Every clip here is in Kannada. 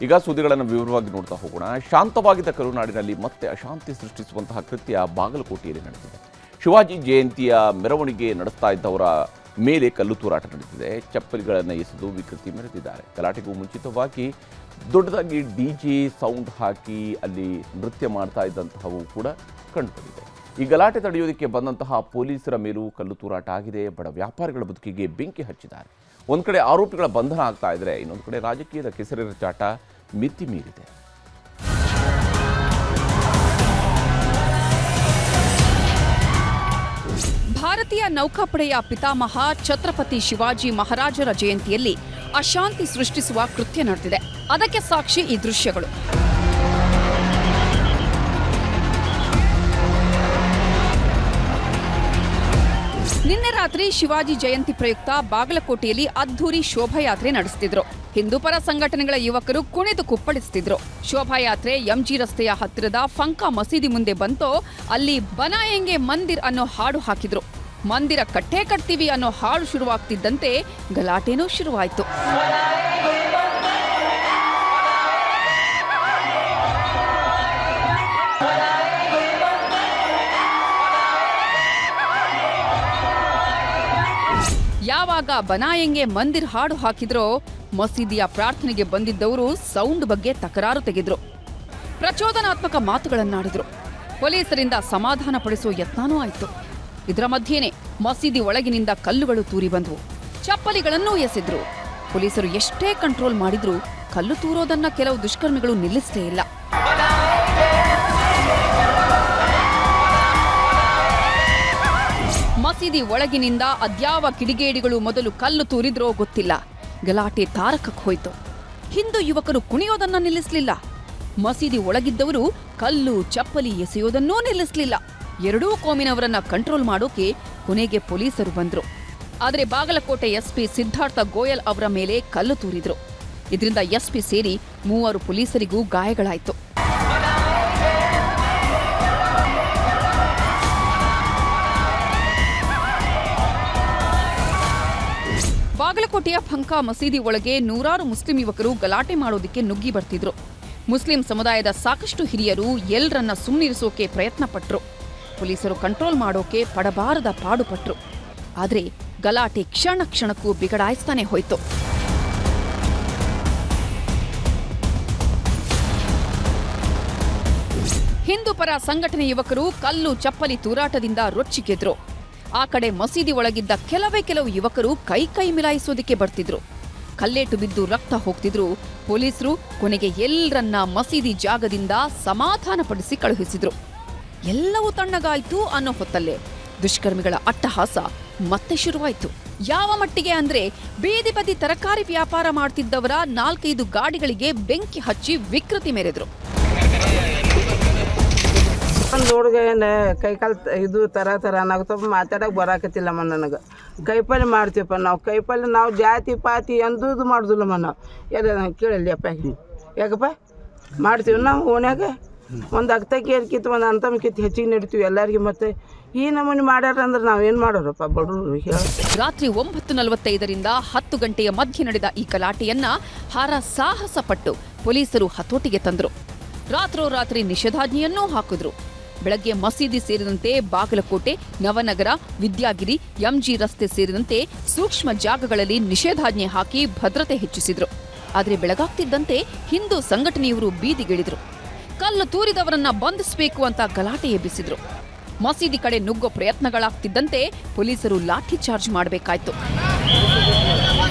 ಈಗ ಸುದ್ದಿಗಳನ್ನು ವಿವರವಾಗಿ ನೋಡ್ತಾ ಹೋಗೋಣ. ಶಾಂತವಾಗಿದ್ದ ಕರುನಾಡಿನಲ್ಲಿ ಮತ್ತೆ ಅಶಾಂತಿ ಸೃಷ್ಟಿಸುವಂತಹ ಕೃತ್ಯ ಬಾಗಲಕೋಟೆಯಲ್ಲಿ ನಡೆದಿದೆ. ಶಿವಾಜಿ ಜಯಂತಿಯ ಮೆರವಣಿಗೆ ನಡೆಸ್ತಾ ಇದ್ದವರ ಮೇಲೆ ಕಲ್ಲು ತೂರಾಟ ನಡೆದಿದೆ. ಚಪ್ಪಲಿಗಳನ್ನು ಎಸೆದು ವಿಕೃತಿ ಮೆರೆದಿದ್ದಾರೆ. ಗಲಾಟೆಗೂ ಮುಂಚಿತವಾಗಿ ದೊಡ್ಡದಾಗಿ ಡಿಜೆ ಸೌಂಡ್ ಹಾಕಿ ಅಲ್ಲಿ ನೃತ್ಯ ಮಾಡ್ತಾ ಇದ್ದಂತಹವು ಕೂಡ ಕಂಡುಬಂದಿದೆ. ಈ ಗಲಾಟೆ ತಡೆಯೋದಕ್ಕೆ ಬಂದಂತಹ ಪೊಲೀಸರ ಮೇಲೂ ಕಲ್ಲು ತೂರಾಟ ಆಗಿದೆ. ಬಡ ವ್ಯಾಪಾರಿಗಳ ಬದುಕಿಗೆ ಬೆಂಕಿ ಹಚ್ಚಿದ್ದಾರೆ. ಒಂದು ಕಡೆ ಆರೋಪಿಗಳ ಬಂಧನ ಆಗ್ತಾ ಇದ್ರೆ, ಇನ್ನೊಂದು ಕಡೆ ರಾಜಕೀಯದ ಕೆಸರಿನ ಚಾಟ ಮಿತಿ ಮೀರಿದೆ. ಭಾರತೀಯ ನೌಕಾಪಡೆಯ ಪಿತಾಮಹ ಛತ್ರಪತಿ ಶಿವಾಜಿ ಮಹಾರಾಜರ ಜಯಂತಿಯಲ್ಲಿ ಅಶಾಂತಿ ಸೃಷ್ಟಿಸುವ ಕೃತ್ಯ ನಡೆದಿದೆ. ಅದಕ್ಕೆ ಸಾಕ್ಷಿ ಈ ದೃಶ್ಯಗಳು. ನಿನ್ನೆ ರಾತ್ರಿ ಶಿವಾಜಿ ಜಯಂತಿ ಪ್ರಯುಕ್ತ ಬಾಗಲಕೋಟೆಯಲ್ಲಿ ಅದ್ಧೂರಿ ಶೋಭಾಯಾತ್ರೆ ನಡೆಸುತ್ತಿದ್ರು. ಹಿಂದೂಪರ ಸಂಘಟನೆಗಳ ಯುವಕರು ಕುಣಿದು ಕುಪ್ಪಳಿಸುತ್ತಿದ್ರು. ಶೋಭಾಯಾತ್ರೆ ಎಂಜಿ ರಸ್ತೆಯ ಹತ್ತಿರದ ಫಂಕಾ ಮಸೀದಿ ಮುಂದೆ ಬಂತೋ ಅಲ್ಲಿ ಬನಾಯೆಂಗೆ ಮಂದಿರ್ ಅನ್ನೋ ಹಾಡು ಹಾಕಿದ್ರು. ಮಂದಿರ ಕಟ್ಟೆ ಕಟ್ತೀವಿ ಅನ್ನೋ ಹಾಡು ಶುರುವಾಗ್ತಿದ್ದಂತೆ ಗಲಾಟೆನೂ ಶುರುವಾಯಿತು. ಯಾವಾಗ ಬನಾಯೆಂಗೆ ಮಂದಿರ್ ಹಾಡು ಹಾಕಿದ್ರೋ ಮಸೀದಿಯ ಪ್ರಾರ್ಥನೆಗೆ ಬಂದಿದ್ದವರು ಸೌಂಡ್ ಬಗ್ಗೆ ತಕರಾರು ತೆಗೆದ್ರು. ಪ್ರಚೋದನಾತ್ಮಕ ಮಾತುಗಳನ್ನಾಡಿದ್ರು. ಪೊಲೀಸರಿಂದ ಸಮಾಧಾನ ಪಡಿಸುವ ಯತ್ನನೂ ಆಯಿತು. ಇದರ ಮಧ್ಯೆನೇ ಮಸೀದಿ ಒಳಗಿನಿಂದ ಕಲ್ಲುಗಳು ತೂರಿ ಬಂದವು. ಚಪ್ಪಲಿಗಳನ್ನೂ ಎಸೆದ್ರು. ಪೊಲೀಸರು ಎಷ್ಟೇ ಕಂಟ್ರೋಲ್ ಮಾಡಿದ್ರೂ ಕಲ್ಲು ತೂರೋದನ್ನ ಕೆಲವು ದುಷ್ಕರ್ಮಿಗಳು ನಿಲ್ಲಿಸಲೇ ಇಲ್ಲ. ಮಸೀದಿ ಒಳಗಿನಿಂದ ಅದ್ಯಾವ ಕಿಡಿಗೇಡಿಗಳು ಮೊದಲು ಕಲ್ಲು ತೂರಿದ್ರೋ ಗೊತ್ತಿಲ್ಲ. ಗಲಾಟೆ ತಾರಕಕ್ಕೆ ಹೋಯ್ತು. ಹಿಂದೂ ಯುವಕರು ಕುಣಿಯೋದನ್ನ ನಿಲ್ಲಿಸಲಿಲ್ಲ. ಮಸೀದಿ ಒಳಗಿದ್ದವರು ಕಲ್ಲು ಚಪ್ಪಲಿ ಎಸೆಯೋದನ್ನೂ ನಿಲ್ಲಿಸಲಿಲ್ಲ. ಎರಡೂ ಕೋಮಿನವರನ್ನ ಕಂಟ್ರೋಲ್ ಮಾಡೋಕೆ ಕೊನೆಗೆ ಪೊಲೀಸರು ಬಂದ್ರು. ಆದರೆ ಬಾಗಲಕೋಟೆ ಎಸ್ಪಿ ಸಿದ್ಧಾರ್ಥ ಗೋಯಲ್ ಅವರ ಮೇಲೆ ಕಲ್ಲು ತೂರಿದ್ರು. ಇದರಿಂದ ಎಸ್ಪಿ ಸೇರಿ 3 ಪೊಲೀಸರಿಗೂ ಗಾಯಗಳಾಯಿತು. ಬಾಗಲಕೋಟೆಯ ಫಂಕಾ ಮಸೀದಿ ಒಳಗೆ ನೂರಾರು ಮುಸ್ಲಿಂ ಯುವಕರು ಗಲಾಟೆ ಮಾಡೋದಕ್ಕೆ ನುಗ್ಗಿ ಬರ್ತಿದ್ರು. ಮುಸ್ಲಿಂ ಸಮುದಾಯದ ಸಾಕಷ್ಟು ಹಿರಿಯರು ಎಲ್ಲರನ್ನ ಸುಮ್ಮನಿರಿಸೋಕೆ ಪ್ರಯತ್ನ ಪಟ್ರು. ಪೊಲೀಸರು ಕಂಟ್ರೋಲ್ ಮಾಡೋಕೆ ಪಡಬಾರದ ಪಾಡುಪಟ್ರು. ಆದರೆ ಗಲಾಟೆ ಕ್ಷಣ ಕ್ಷಣಕ್ಕೂ ಬಿಗಡಾಯಿಸ್ತಾನೆ ಹೋಯ್ತು. ಹಿಂದೂ ಪರ ಸಂಘಟನೆ ಯುವಕರು ಕಲ್ಲು ಚಪ್ಪಲಿ ತೂರಾಟದಿಂದ ರೊಚ್ಚಿಗೆದ್ರು. ಆ ಕಡೆ ಮಸೀದಿ ಒಳಗಿದ್ದ ಕೆಲವು ಯುವಕರು ಕೈ ಮಿಲಾಯಿಸೋದಕ್ಕೆ ಬರ್ತಿದ್ರು. ಕಲ್ಲೇಟು ಬಿದ್ದು ರಕ್ತ ಹೋಗ್ತಿದ್ರು. ಪೊಲೀಸರು ಕೊನೆಗೆ ಎಲ್ಲರನ್ನ ಮಸೀದಿ ಜಾಗದಿಂದ ಸಮಾಧಾನಪಡಿಸಿ ಕಳುಹಿಸಿದ್ರು. ಎಲ್ಲವೂ ತಣ್ಣಗಾಯ್ತು ಅನ್ನೋ ಹೊತ್ತಲ್ಲೇ ದುಷ್ಕರ್ಮಿಗಳ ಅಟ್ಟಹಾಸ ಮತ್ತೆ ಶುರುವಾಯಿತು. ಯಾವ ಮಟ್ಟಿಗೆ ಅಂದ್ರೆ ಬೀದಿ ಬದಿ ತರಕಾರಿ ವ್ಯಾಪಾರ ಮಾಡ್ತಿದ್ದವರ 4-5 ಗಾಡಿಗಳಿಗೆ ಬೆಂಕಿ ಹಚ್ಚಿ ವಿಕೃತಿ ಮೆರೆದ್ರು. ಒಂದು ಹುಡುಗ ಏನು ಕೈಕಾಲು ಇದು ತರ ನಾಗತಪ್ಪ ಮಾತಾಡಕ್ಕೆ ಬರಾಕತ್ತಿಲ್ಲಮ್ಮ. ನನಗೆ ಕೈಪಲ್ಲೆ ಮಾಡ್ತೀವಪ್ಪ ನಾವು. ಕೈಪಲ್ಲೆ ನಾವು ಜಾತಿ ಪಾತಿ ಎಂದೂ ಮಾಡುದಿಲ್ಲಮ್ಮ. ನಾವು ಎಲ್ಲ ಕೇಳಲಿ ಅಪ್ಪ ಯಾಕಪ್ಪ ಮಾಡ್ತೀವಿ ನಾವು ಓಣ್ಯಾಗ. ಒಂದು ಅಗ್ತಕ್ಕೆ ಕಿತ್ತು ಒಂದು ಅಂತಮ್ ಕಿತ್ತು ಹೆಚ್ಚಿಗೆ ನಡಿತೀವಿ ಎಲ್ಲರಿಗೆ. ಮತ್ತೆ ಈ ನಮೂನಿ ಮಾಡ್ಯಾರ ಅಂದ್ರೆ ನಾವೇನು ಮಾಡೋರಪ್ಪ ಬಡವರು ಹೇಳ. ರಾತ್ರಿ 9:45ರಿಂದ 10 ಗಂಟೆಯ ಮಧ್ಯೆ ನಡೆದ ಈ ಗಲಾಟೆಯನ್ನ ಸಾಹಸ ಪಟ್ಟು ಪೊಲೀಸರು ಹತೋಟಿಗೆ ತಂದ್ರು. ರಾತ್ರೋರಾತ್ರಿ ನಿಷೇಧಾಜ್ಞೆಯನ್ನೂ ಹಾಕಿದ್ರು. ಬೆಳಗ್ಗೆ ಮಸೀದಿ ಸೇರಿದಂತೆ ಬಾಗಲಕೋಟೆ, ನವನಗರ, ವಿದ್ಯಾಗಿರಿ, ಎಂಜಿ ರಸ್ತೆ ಸೇರಿದಂತೆ ಸೂಕ್ಷ್ಮ ಜಾಗಗಳಲ್ಲಿ ನಿಷೇಧಾಜ್ಞೆ ಹಾಕಿ ಭದ್ರತೆ ಹೆಚ್ಚಿಸಿದ್ರು. ಆದರೆ ಬೆಳಗಾಗ್ತಿದ್ದಂತೆ ಹಿಂದೂ ಸಂಘಟನೆಯವರು ಬೀದಿಗಿಳಿದ್ರು. ಕಲ್ಲು ತೂರಿದವರನ್ನ ಬಂಧಿಸಬೇಕು ಅಂತ ಗಲಾಟೆ ಎಬ್ಬಿಸಿದ್ರು. ಮಸೀದಿ ಕಡೆ ನುಗ್ಗೋ ಪ್ರಯತ್ನಗಳಾಗ್ತಿದ್ದಂತೆ ಪೊಲೀಸರು ಲಾಠಿ ಚಾರ್ಜ್ ಮಾಡಬೇಕಾಯ್ತು.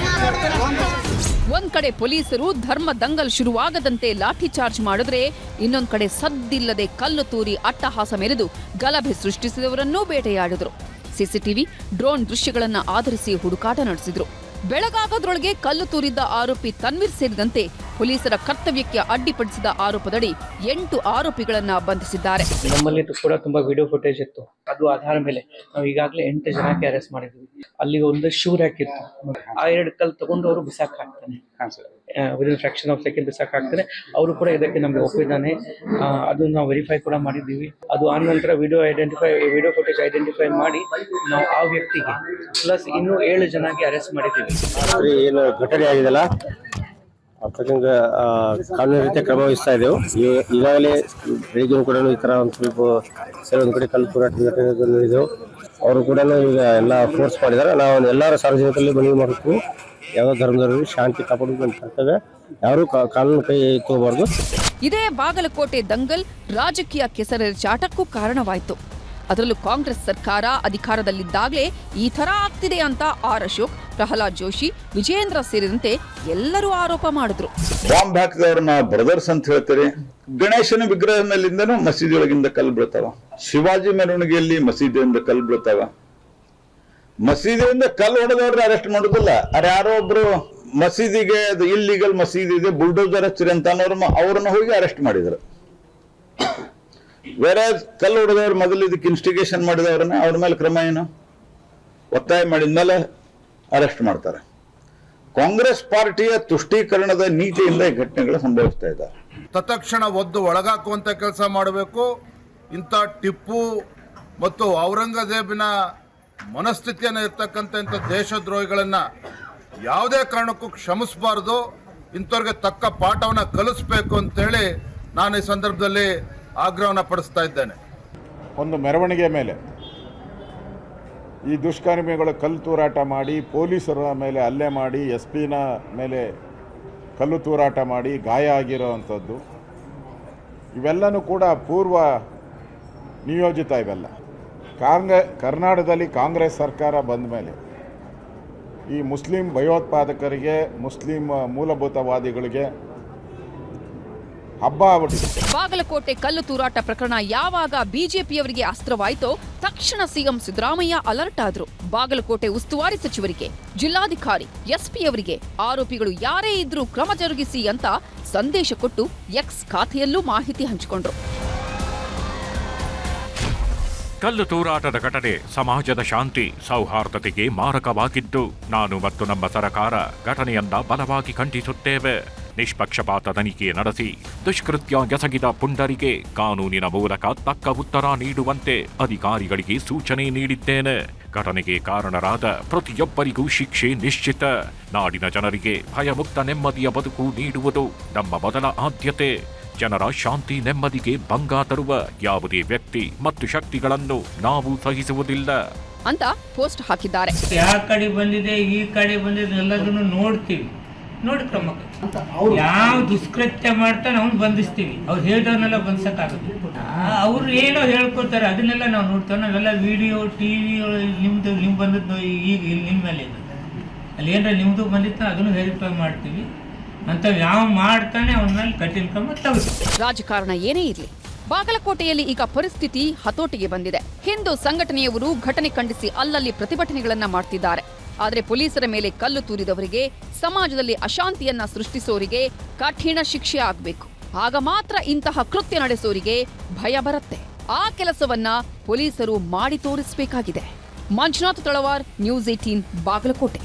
ಒಂದ್ ಕಡೆ ಪೊಲೀಸರು ಧರ್ಮ ದಂಗಲ್ ಶುರುವಾಗದಂತೆ ಲಾಠಿ ಚಾರ್ಜ್ ಮಾಡಿದ್ರೆ, ಇನ್ನೊಂದ್ ಕಡೆ ಸದ್ದಿಲ್ಲದೆ ಕಲ್ಲು ತೂರಿ ಅಟ್ಟಹಾಸ ಮೆರೆದು ಗಲಭೆ ಸೃಷ್ಟಿಸಿದವರನ್ನೂ ಬೇಟೆಯಾಡಿದ್ರು. ಸಿಸಿಟಿವಿ, ಡ್ರೋನ್ ದೃಶ್ಯಗಳನ್ನ ಆಧರಿಸಿ ಹುಡುಕಾಟ ನಡೆಸಿದ್ರು. ಬೆಳಗಾಗೋದ್ರೊಳಗೆ ಕಲ್ಲು ತೂರಿದ್ದ ಆರೋಪಿ ತನ್ವೀರ್ ಸೇರಿದಂತೆ ಪೊಲೀಸರ ಕರ್ತವ್ಯಕ್ಕೆ ಅಡ್ಡಿಪಡಿಸಿದ ಆರೋಪದಡಿ 8 ಆರೋಪಿಗಳನ್ನ ಬಂಧಿಸಿದ್ದಾರೆ. ನಮ್ಮಲ್ಲಿ ಕೂಡ ತುಂಬಾ ವಿಡಿಯೋ ಫುಟೇಜ್ ಇತ್ತು. ಅದು ಆಧಾರ ಮೇಲೆ ನಾವು ಈಗಾಗಲೇ 8 ಜನಕ್ಕೆ ಅರೆಸ್ಟ್ ಮಾಡಿದ್ವಿ. ಅಲ್ಲಿ ಒಂದು ಶೂ ರ್ಯಾಕ್ ಇತ್ತು. ಆ 2 ಕಲ್ಲು ತಗೊಂಡು ಅವರು ಬಿಸಾಕ್ ಹಾಕ್ತಾನೆ. ವಿದಿನ್ ಫ್ರಾಕ್ಷನ್ ಆಫ್ ಸೆಕೆಂಡ್ ಬಿಸಾಕ್ ಹಾಕ್ತಾನೆ. ಅವರು ಕೂಡ ಇದಕ್ಕೆ ನಮ್ಗೆ ಒಪ್ಪಿದ್ದಾನೆ. ಅದು ನಾವು ವೆರಿಫೈ ಕೂಡ ಮಾಡಿದ್ದೀವಿ. ಅದು ಆದ ನಂತರ ವಿಡಿಯೋ ಫುಟೇಜ್ ಐಡೆಂಟಿಫೈ ಮಾಡಿ ನಾವು ಆ ವ್ಯಕ್ತಿಗೆ ಪ್ಲಸ್ ಇನ್ನೂ 7 ಜನಕ್ಕೆ ಅರೆಸ್ಟ್ ಮಾಡಿದ್ದೀವಿ. ಏನು ಘಟನೆ ಆಗಿದೆಲ್ಲ ಅರ್ಥಕ್ಕಂಗ ಕಾನೂನು ರೀತಿಯ ಕ್ರಮ ವಹಿಸ್ತಾ ಇದ್ದೆವು. ಈಗಾಗಲೇ ಬೆಳಿಗ್ಗೆ ಕೂಡ ಈ ಥರ ಒಂದು ಸ್ವಲ್ಪ ಕೆಲವೊಂದು ಕಡೆ ಕಲ್ಲು ತೂರಾಟ ನಡೆದಿದ್ದೆವು. ಅವರು ಕೂಡ ಈಗ ಎಲ್ಲ ಫೋರ್ಸ್ ಮಾಡಿದ್ದಾರೆ. ನಾವು ಎಲ್ಲರ ಸಾರ್ವಜನಿಕರಲ್ಲಿ ಮನವಿ ಮಾಡಬೇಕು, ಯಾವುದೋ ಧರ್ಮದವರಿಗೆ ಶಾಂತಿ ಕಾಪಾಡೋದು ಅಂತ ಕರ್ತವ್ಯ, ಯಾರೂ ಕಾನೂನು ಕೈ ತಗೋಬಾರ್ದು. ಇದೇ ಬಾಗಲಕೋಟೆ ದಂಗಲ್ ರಾಜಕೀಯ ಕೆಸರೆರಚಾಟಕ್ಕೂ ಕಾರಣವಾಯಿತು. ಅದರಲ್ಲೂ ಕಾಂಗ್ರೆಸ್ ಸರ್ಕಾರ ಅಧಿಕಾರದಲ್ಲಿದ್ದಾಗಲೇ ಈ ಥರ ಆಗ್ತಿದೆ ಅಂತ ಆರ್ ಅಶೋಕ್, ಪ್ರಹ್ಲಾದ್ ಜೋಶಿ, ವಿಜೇಂದ್ರ ಸೇರಿದಂತೆ ಎಲ್ಲರೂ ಆರೋಪ ಮಾಡಿದ್ರು. ಬಾಂಬ್ ಹಾಕಿದವ್ರನ್ನ ಬ್ರದರ್ಸ್ ಅಂತ ಹೇಳ್ತಾರೆ. ಗಣೇಶನ ವಿಗ್ರಹ ಮೇಲಿಂದನೂ ಮಸೀದಿ ಒಳಗಿಂದ ಕಲ್ಲು ಬೀಳ್ತಾವ. ಶಿವಾಜಿ ಮೆರವಣಿಗೆಯಲ್ಲಿ ಮಸೀದಿಯಿಂದ ಕಲ್ಲು ಬೀಳ್ತಾವ. ಮಸೀದಿಯಿಂದ ಕಲ್ಲು ಹೊಡೆದವ್ರನ್ನ ಅರೆಸ್ಟ್ ಮಾಡೋದಿಲ್ಲ. ಯಾರೋ ಒಬ್ರು ಮಸೀದಿಗೆ ಅದು ಇಲ್ಲಿಗಲ್ ಮಸೀದಿ ಇದೆ, ಬುಲ್ಡೋಸರ್ ಹಚ್ಚಿರಿ ಅಂತ ಅವ್ರನ್ನ ಹೋಗಿ ಅರೆಸ್ಟ್ ಮಾಡಿದ್ರು. ಬೇರೆ ಕಲ್ಲು ಹೊಡೆದವ್ರು ಮೊದಲು ಇದಕ್ಕೆ ಇನ್ಸ್ಟಿಗೇಷನ್ ಮಾಡಿದವ್ರನ್ನ ಅವ್ರ ಮೇಲೆ ಕ್ರಮ ಏನು, ಒತ್ತಾಯ ಮಾಡಿದ್ಮೇಲೆ ಅರೆಸ್ಟ್ ಮಾಡ್ತಾರೆ. ಕಾಂಗ್ರೆಸ್ ಪಾರ್ಟಿಯ ತುಷ್ಟೀಕರಣದ ನೀತಿಯಿಂದ ಈ ಘಟನೆಗಳು ಸಂಭವಿಸ್ತಾ ಇದ್ದಾವೆ. ತತ್ಕ್ಷಣ ಒದ್ದು ಒಳಗಾಕುವಂತ ಕೆಲಸ ಮಾಡಬೇಕು. ಇಂಥ ಟಿಪ್ಪು ಮತ್ತು ಔರಂಗಜೇಬಿನ ಮನಸ್ಥಿತಿಯನ್ನು ಇರ್ತಕ್ಕಂಥ ಇಂಥ ದೇಶದ್ರೋಹಿಗಳನ್ನ ಯಾವುದೇ ಕಾರಣಕ್ಕೂ ಕ್ಷಮಿಸಬಾರ್ದು. ಇಂಥವ್ರಿಗೆ ತಕ್ಕ ಪಾಠವನ್ನು ಕಲಿಸ್ಬೇಕು ಅಂತೇಳಿ ನಾನು ಈ ಸಂದರ್ಭದಲ್ಲಿ ಆಗ್ರಹವನ್ನು ಪಡಿಸ್ತಾ ಇದ್ದೇನೆ. ಒಂದು ಮೆರವಣಿಗೆ ಮೇಲೆ ಈ ದುಷ್ಕರ್ಮಿಗಳು ಕಲ್ಲು ತೂರಾಟ ಮಾಡಿ, ಪೊಲೀಸರ ಮೇಲೆ ಹಲ್ಲೆ ಮಾಡಿ, SP ನ ಮೇಲೆ ಕಲ್ಲು ತೂರಾಟ ಮಾಡಿ ಗಾಯ ಆಗಿರೋವಂಥದ್ದು, ಇವೆಲ್ಲನೂ ಕೂಡ ಪೂರ್ವ ನಿಯೋಜಿತ. ಇವೆಲ್ಲ ಕರ್ನಾಟಕದಲ್ಲಿ ಕಾಂಗ್ರೆಸ್ ಸರ್ಕಾರ ಬಂದ ಮೇಲೆ ಈ ಮುಸ್ಲಿಂ ಭಯೋತ್ಪಾದಕರಿಗೆ, ಮುಸ್ಲಿಂ ಮೂಲಭೂತವಾದಿಗಳಿಗೆ ಹಬ್ಬ ಆಗ್ಬಿಟ್ಟಿದೆ. ಬಾಗಲಕೋಟೆ ಕಲ್ಲು ತೂರಾಟ ಪ್ರಕರಣ ಯಾವಾಗ ಬಿಜೆಪಿಯವರಿಗೆ ಅಸ್ತ್ರವಾಯಿತೋ ತಕ್ಷಣ ಸಿಎಂ ಸಿದ್ದರಾಮಯ್ಯ ಅಲರ್ಟ್ ಆದ್ರು. ಬಾಗಲಕೋಟೆ ಉಸ್ತುವಾರಿ ಸಚಿವರಿಗೆ, ಜಿಲ್ಲಾಧಿಕಾರಿ, SP ಅವರಿಗೆ ಆರೋಪಿಗಳು ಯಾರೇ ಇದ್ರೂ ಕ್ರಮ ಜರುಗಿಸಿ ಅಂತ ಸಂದೇಶ ಕೊಟ್ಟು ಎಕ್ಸ್ ಖಾತೆಯಲ್ಲೂ ಮಾಹಿತಿ ಹಂಚಿಕೊಂಡ್ರು. ಕಲ್ಲು ತೂರಾಟದ ಘಟನೆ ಸಮಾಜದ ಶಾಂತಿ ಸೌಹಾರ್ದತೆಗೆ ಮಾರಕವಾಗಿದ್ದು, ನಾನು ಮತ್ತು ನಮ್ಮ ಸರ್ಕಾರ ಘಟನೆಯನ್ನ ಬಲವಾಗಿ ಖಂಡಿಸುತ್ತೇವೆ. ನಿಷ್ಪಕ್ಷಪಾತ ತನಿಖೆ ನಡೆಸಿ ದುಷ್ಕೃತ್ಯ ಎಸಗಿದ ಪುಂಡರಿಗೆ ಕಾನೂನಿನ ಮೂಲಕ ತಕ್ಕ ಉತ್ತರ ನೀಡುವಂತೆ ಅಧಿಕಾರಿಗಳಿಗೆ ಸೂಚನೆ ನೀಡಿದ್ದೇನೆ. ಘಟನೆಗೆ ಕಾರಣರಾದ ಪ್ರತಿಯೊಬ್ಬರಿಗೂ ಶಿಕ್ಷೆ ನಿಶ್ಚಿತ. ನಾಡಿನ ಜನರಿಗೆ ಭಯಮುಕ್ತ ನೆಮ್ಮದಿಯ ಬದುಕು ನೀಡುವುದು ನಮ್ಮ ಮೊದಲ ಆದ್ಯತೆ. ಜನರ ಶಾಂತಿ ನೆಮ್ಮದಿಗೆ ಭಂಗ ತರುವ ಯಾವುದೇ ವ್ಯಕ್ತಿ ಮತ್ತು ಶಕ್ತಿಗಳನ್ನು ನಾವು ಸಹಿಸುವುದಿಲ್ಲ ಅಂತ ಪೋಸ್ಟ್ ಹಾಕಿದ್ದಾರೆ. ಯಾವ ಕಡೆ ಬಂದಿದೆ, ಈ ಕಡೆ ಬಂದಿದೆ ಎಲ್ಲದನ್ನು ನೋಡ್ತೀವಿ, ನೋಡಿ ಕ್ರಮ. ಯಾವ ದುಷ್ಕೃತ್ಯ ಮಾಡ್ತಾನೆ ಅವ್ನು ಬಂಧಿಸ್ತೀವಿ. ಅವ್ರು ಹೇಳಿದವನ್ನೆಲ್ಲ ಬಂಧಿಸಕ್ಕಾಗುತ್ತೆ. ಅವ್ರು ಏನೋ ಹೇಳ್ಕೊತಾರೆ ಅದನ್ನೆಲ್ಲ ನಾವು ನೋಡ್ತೇವೆ. ನಾವೆಲ್ಲ ವಿಡಿಯೋ TV ನಿಮ್ ಬಂದದ್ದು ಈಗ ನಿಮ್ಮ ಮೇಲೆ ಇದೆ. ಅಲ್ಲಿ ಏನಾರ ನಿಮ್ದು ಬಂದಿತ್ತು ಅದನ್ನು ವೆರಿಫೈ ಮಾಡ್ತೀವಿ ಅಂತ. ಯಾವ ಮಾಡ್ತಾನೆ ಅವನ ಮೇಲೆ ಕಠಿಣ ಕ್ರಮ ತಗೋತೀವಿ. ರಾಜಕಾರಣ ಏನೇ ಇರಲಿ, ಬಾಗಲಕೋಟೆಯಲ್ಲಿ ಈಗ ಪರಿಸ್ಥಿತಿ ಹತೋಟಿಗೆ ಬಂದಿದೆ. ಹಿಂದೂ ಸಂಘಟನೆಯವರು ಘಟನೆ ಖಂಡಿಸಿ ಅಲ್ಲಲ್ಲಿ ಪ್ರತಿಭಟನೆಗಳನ್ನ ಮಾಡ್ತಿದ್ದಾರೆ. ಆದರೆ ಪೊಲೀಸರ ಮೇಲೆ ಕಲ್ಲು ತೂರಿದವರಿಗೆ, ಸಮಾಜದಲ್ಲಿ ಅಶಾಂತಿಯನ್ನ ಸೃಷ್ಟಿಸೋರಿಗೆ ಕಠಿಣ ಶಿಕ್ಷೆ ಆಗಬೇಕು. ಆಗ ಮಾತ್ರ ಇಂತಹ ಕೃತ್ಯ ನಡೆಸೋರಿಗೆ ಭಯ ಬರುತ್ತೆ. ಆ ಕೆಲಸವನ್ನ ಪೊಲೀಸರು ಮಾಡಿ ತೋರಿಸಬೇಕಾಗಿದೆ. ಮಂಜುನಾಥ್ ತಳವಾರ್, ನ್ಯೂಸ್ 18, ಬಾಗಲಕೋಟೆ.